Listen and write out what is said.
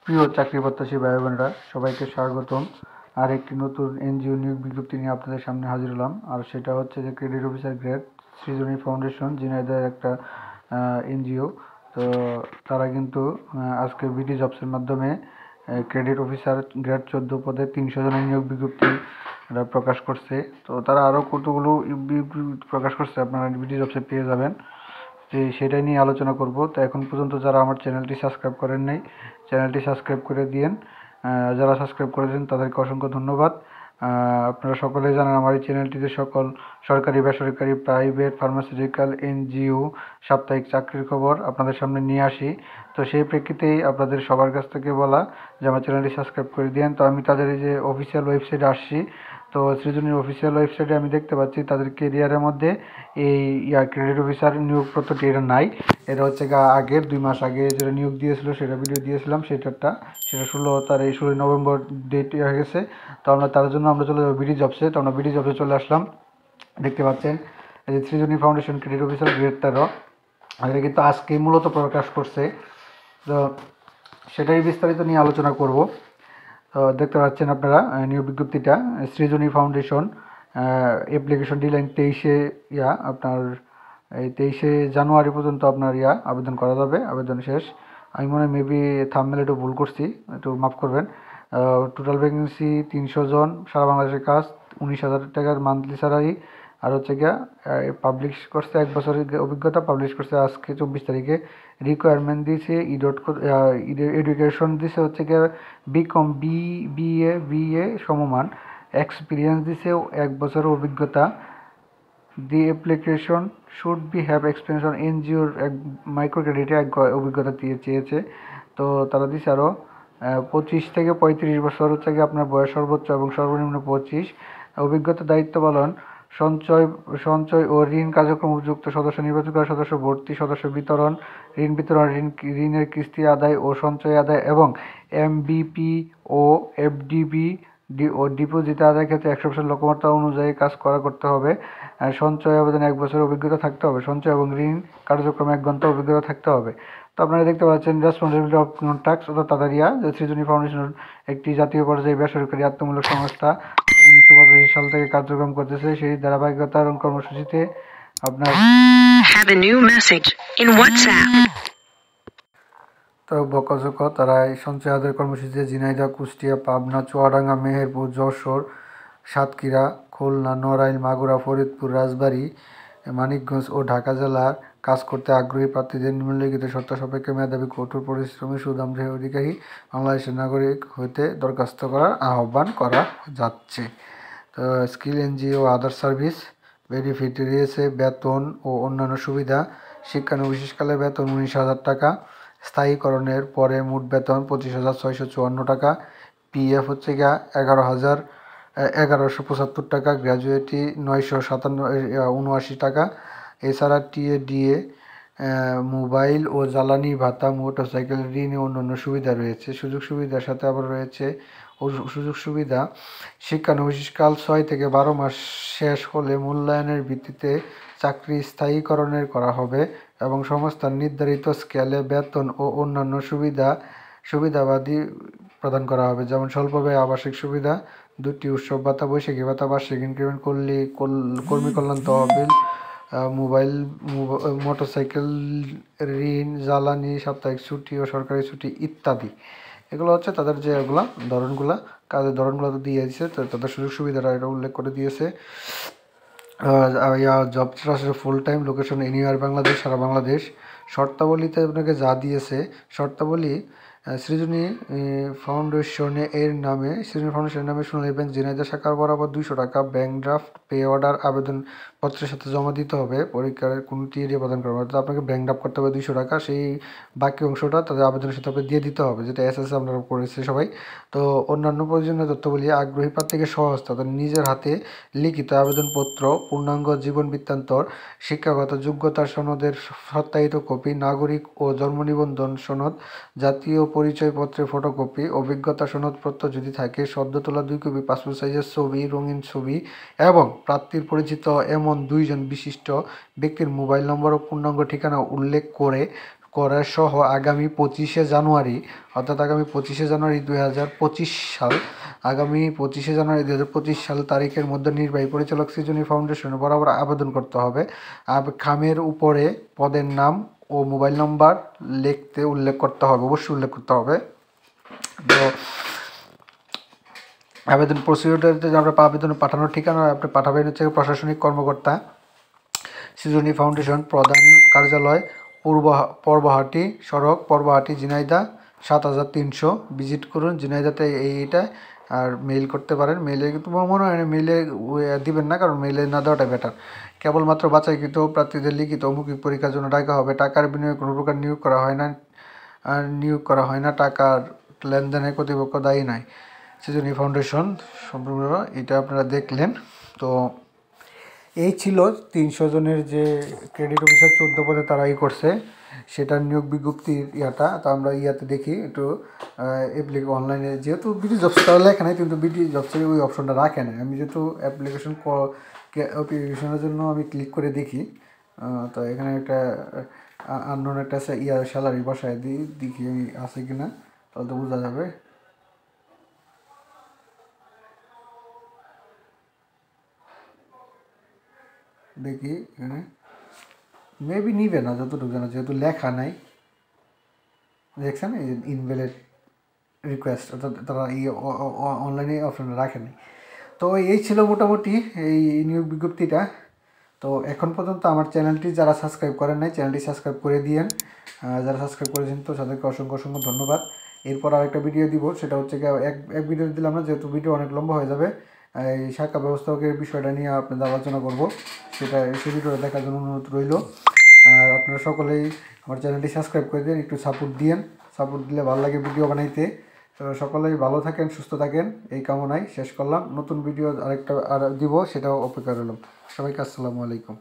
প্রিয় চাকরি প্রত্যাশী ভাই বোনেরা, সবাইকে স্বাগতম। আর একটি নতুন এনজিও নিয়োগ বিজ্ঞপ্তি নিয়ে আপনাদের সামনে হাজির হলাম। আর সেটা হচ্ছে যে ক্রেডিট অফিসার গ্রেড সৃজনী ফাউন্ডেশন, ঝিনাইদহের একটা এনজিও। তো তারা কিন্তু আজকে বিডি জবসের মাধ্যমে ক্রেডিট অফিসার গ্রেড 14 পদে 300 জনের নিয়োগ বিজ্ঞপ্তি প্রকাশ করছে। তো তারা আরও কতগুলো প্রকাশ করছে, আপনারা বিডি জবসে পেয়ে যাবেন। সেটাই নিয়ে আলোচনা করব। তো এখন পর্যন্ত যারা আমার চ্যানেলটি সাবস্ক্রাইব করেন নাই, চ্যানেলটি সাবস্ক্রাইব করে দিয়েন। যারা সাবস্ক্রাইব করেছেন তাদেরকে অসংখ্য ধন্যবাদ। আপনারা সকলেই জানেন আমার এই চ্যানেলটিতে সকল সরকারি, বেসরকারি, প্রাইভেট, ফার্মাসিউটিক্যাল, এনজিও, সাপ্তাহিক চাকরির খবর আপনাদের সামনে নিয়ে আসি। তো সেই প্রেক্ষিতেই আপনাদের সবার কাছ থেকে বলা যে আমার চ্যানেলটি সাবস্ক্রাইব করে দিয়েন। তো আমি তাদের এই যে অফিসিয়াল ওয়েবসাইটে আসছি। তো সৃজনীর অফিসিয়াল ওয়েবসাইটে আমি দেখতে পাচ্ছি তাদের কেরিয়ারের মধ্যে এই ক্রেডিট অফিসার নিয়োগপত্রটি এটা নাই। এটা হচ্ছে আগের 2 মাস আগে যেটা নিয়োগ দিয়েছিল সেটা ভিডিও দিয়েছিলাম, সেটা 16 নভেম্বর ডেট হয়ে গেছে। তো তার জন্য আমরা চলে যাবো বিডি জবসে। তো আমরা বিডি জবসে চলে আসলাম। দেখতে পাচ্ছেন এই যে সৃজনী ফাউন্ডেশন ক্রেডিট অফিসার গ্রেড 13, এটা কিন্তু আজকেই মূলত প্রকাশ করছে। তো সেটাই বিস্তারিত নিয়ে আলোচনা করব। তো দেখতে পাচ্ছেন আপনারা নিয়োগ বিজ্ঞপ্তিটা, সৃজনী ফাউন্ডেশন, অ্যাপ্লিকেশন ডিডলাইন 23 আপনার এই 23 জানুয়ারি পর্যন্ত আপনার আবেদন করা যাবে, আবেদন শেষ। আমি মনে হয় মেবি থাম্বনেলে একটু ভুল করছি, একটু মাফ করবেন। টোটাল ভ্যাকেন্সি 300 জন, সারা বাংলাদেশের কাজ, 19,000 টাকার মান্থলি স্যালারি। আর হচ্ছে পাবলিশ করছে 1 বছরের অভিজ্ঞতা, পাবলিশ করছে আজকে 24 তারিখে। রিকোয়ারমেন্ট দিয়েছে এডুকেশন দিছে হচ্ছে বিকম, বিএ সমমান। এক্সপিরিয়েন্স দিছে 1 বছরের অভিজ্ঞতা। The application should be have experience on এনজিওর মাইক্রো ক্রেডিটে অভিজ্ঞতা দিয়ে চেয়েছে। তো তারা দিছে আরও 25 থেকে 35 বছর হচ্ছে আপনার বয়স সর্বোচ্চ এবং সর্বনিম্ন 25। অভিজ্ঞতা, দায়িত্ব পালন, সঞ্চয় ও ঋণ কার্যক্রম উপযুক্ত সদস্য নির্বাচন করা, সদস্য ভর্তি, সদস্য বিতরণ, ঋণ বিতরণ, ঋণের কিস্তি আদায় ও সঞ্চয় আদায় এবং এমবিপি ও এফডিবি ও ডিপোজিট আদায়ের ক্ষেত্রে 100% লক্ষ্যমাত্রা অনুযায়ী কাজ করতে হবে। সঞ্চয় আবেদনে 1 বছরের অভিজ্ঞতা থাকতে হবে। সঞ্চয় এবং ঋণ কার্যক্রমে 1 ঘন্টা অভিজ্ঞতা থাকতে হবে। তো আপনারা দেখতে পাচ্ছেন রেসপন্সিবিলিটি অফ কন্ট্রাক্টস, অর্থাৎ তাদেরিয়া যে সৃজনী ফাউন্ডেশন একটি জাতীয় পর্যায়ে বেসরকারি আত্মমূলক সংস্থা 1985 সাল থেকে কার্যক্রম করতেছে। সেই ধারাবাহিকতা এবং কর্মসূচিতে আপনার তো বকঝক তারা এই সঞ্চয় আদায়ের কর্মসূচিতে ঝিনাইদহ, কুষ্টিয়া, পাবনা, চুয়াডাঙ্গা, মেহেরপুর, যশোর, সাতক্ষীরা, খুলনা, নড়াইল, মাগুরা, ফরিদপুর, রাজবাড়ী, মানিকগঞ্জ ও ঢাকা জেলার কাজ করতে আগ্রহী প্রার্থীদের নিম্নলিখিত শর্ত সাপেক্ষে মেধাবী, কঠোর পরিশ্রমী, সুনামধন্য অধিকারী বাংলাদেশের নাগরিক হইতে দরখাস্ত করার আহ্বান করা যাচ্ছে। তো স্কিল, এনজিও, আদার সার্ভিস বেনিফিট রয়েছে বেতন ও অন্যান্য সুবিধা। শিক্ষানবিশেষকালে বেতন 19,000 টাকা, স্থায়ীকরণের পরে মোট বেতন 25,654 টাকা। পিএফ হচ্ছে 11,175 টাকা, গ্র্যাজুয়েটি 979 টাকা। এছাড়া টিএ, ডিএ, মোবাইল ও জ্বালানি ভাতা, মোটরসাইকেল ঋণ ও অন্যান্য সুবিধা রয়েছে। সুযোগ সুবিধার সাথে আবার রয়েছে সুযোগ সুবিধা, শিক্ষানবিশকাল 6 থেকে 12 মাস শেষ হলে মূল্যায়নের ভিত্তিতে চাকরি স্থায়ীকরণের করা হবে এবং সংস্থার নির্ধারিত স্কেলে বেতন ও অন্যান্য সুবিধাবাদী প্রদান করা হবে, যেমন স্বল্প ব্যয় আবাসিক সুবিধা, 2টি উৎসব ভাতা, বৈশাখী ভাতা, বার্ষিক ইনক্রিমেন্ট, কর্মী কল্যাণ তহবিল, মোবাইল, মোটরসাইকেল ঋণ, জ্বালানি, সাপ্তাহিক ছুটি ও সরকারি ছুটি ইত্যাদি। এগুলো হচ্ছে তাদের যে ধরনগুলা, কাজের ধরনগুলো তো দিয়ে দিয়েছে। তো তাদের সুযোগ সুবিধাটা এটা উল্লেখ করে দিয়েছে। জবটা আসলে full time, location anywhere Bangladesh, সারা বাংলাদেশ। শর্তাবলীতে আপনাকে যা দিয়েছে শর্তাবলী, সৃজনী ফাউন্ডেশনের নামে সোনালী ব্যাংক ঝিনাইদহ শাখার বরাবর 200 টাকা ব্যাংক ড্রাফট পে অর্ডার আবেদনপত্রের সাথে জমা দিতে হবে। পরীক্ষার কোনো টিএডি প্রদান করবে, অর্থাৎ আপনাকে ব্যাংক ড্রাফট করতে হবে 200 টাকা। সেই বাকি অংশটা তাদের আবেদনের সাথে দিয়ে দিতে হবে, যেটা এসএসসি আমরা করেছি সবাই। তো অন্যান্য প্রয়োজনীয় তথ্যগুলি, আগ্রহী প্রার্থীকে সহজ তাদের নিজের হাতে লিখিত আবেদনপত্র, পূর্ণাঙ্গ জীবন বৃত্তান্তর, শিক্ষাগত যোগ্যতার সনদের সত্যায়িত কপি, নাগরিক ও জন্ম নিবন্ধন সনদ, জাতীয় পরিচয়পত্রের ফটোকপি, অভিজ্ঞতা সনদপত্র যদি থাকে, সদ্য তোলা 2 কপি পাসপোর্ট সাইজের ছবি, রঙিন ছবি এবং প্রার্থীর পরিচিত এমন 2 জন বিশিষ্ট ব্যক্তির মোবাইল নম্বর ও পূর্ণাঙ্গ ঠিকানা উল্লেখ করে করা সহ আগামী 25শে জানুয়ারি অর্থাৎ আগামী 25শে জানুয়ারি 2025 সাল আগামী 25শে জানুয়ারি 2025 সাল তারিখের মধ্যে নির্বাহী পরিচালক সৃজনী ফাউন্ডেশনে বরাবর আবেদন করতে হবে। খামের উপরে পদের নাম ও মোবাইল নম্বর লিখতে উল্লেখ করতে হবে, অবশ্যই উল্লেখ করতে হবে। তো আবেদন প্রসিডিউরতে আমরা আবেদন পাঠানোর ঠিকানা আপনি পাঠাবেন হচ্ছে প্রশাসনিক কর্মকর্তা, সৃজনী ফাউন্ডেশন, প্রধান কার্যালয়, পূর্বহাটি সড়ক, পূর্বহাটি, ঝিনাইদহ 7300। ভিজিট করুন ঝিনাইদহতে এইটা। আর মেইল করতে পারেন। মেইলে কিন্তু মনে হয় না মেইলে দিবেন না, কারণ মেইলে না দেওয়াটা বেটার। কেবলমাত্র বাছাইকৃত প্রার্থীদের লিখিত মৌখিক পরীক্ষার জন্য ডাকা হবে। টাকার বিনিময়ে কোনো প্রকার নিয়োগ করা হয় না। টাকার লেনদেনে কর্তৃপক্ষ দায়ী নয়। সৃজনী ফাউন্ডেশন সম্পূর্ণ এটা আপনারা দেখলেন। তো এই ছিল 300 জনের যে ক্রেডিট অফিসার 14 পদে তারা করছে, সেটার নিয়োগ বিজ্ঞপ্তির ইয়াটা। তো আমরা ইয়াতে দেখি একটু অনলাইনে, যেহেতু বিডি জবস তাহলে লেখা নাই, কিন্তু বিডি জবসের ওই অপশনটা রাখে না। আমি যেহেতু অ্যাপ্লিকেশনের জন্য আমি ক্লিক করে দেখি, তো এখানে একটা আননোন একটা স্যালারি বসায় দিই, দেখি আমি আছে কিনা, তাহলে তো বোঝা যাবে। দেখি এখানে মেবি নিবে না, যতটুকু জানা, যেহেতু লেখা নাই। দেখছেন এই যে ইনভ্যালিড রিকোয়েস্ট, অর্থাৎ তারা অনলাইনে অপশন রাখে নাই। তো এই ছিল মোটামুটি এই নিয়োগ বিজ্ঞপ্তিটা। তো এখন পর্যন্ত আমার চ্যানেলটি যারা সাবস্ক্রাইব করেন নাই, চ্যানেলটি সাবস্ক্রাইব করে দিয়েন। যারা সাবস্ক্রাইব করেছেন তো তাদেরকে অসংখ্য অসংখ্য ধন্যবাদ। এরপর আরেকটা ভিডিও দিব, সেটা হচ্ছে এক ভিডিও দিলাম না, যেহেতু ভিডিও অনেক লম্বা হয়ে যাবে। এই শাখা ব্যবস্থাপকের বিষয়টা নিয়ে আপনাদের আলোচনা করব, সেই ভিডিওটা দেখার জন্য অনুরোধ রইল। আর আপনারা সকলেই আমার চ্যানেলটি সাবস্ক্রাইব করে দিন, একটু সাপোর্ট দিয়েন। সাপোর্ট দিলে ভালো লাগে ভিডিও বানাইতে। তো সকলেই ভালো থাকেন, সুস্থ থাকেন, এই কামনায় শেষ করলাম। নতুন ভিডিও আরেকটা দিব, সেটাও অপেক্ষা রইলাম। সবাইকে আসসালামু আলাইকুম।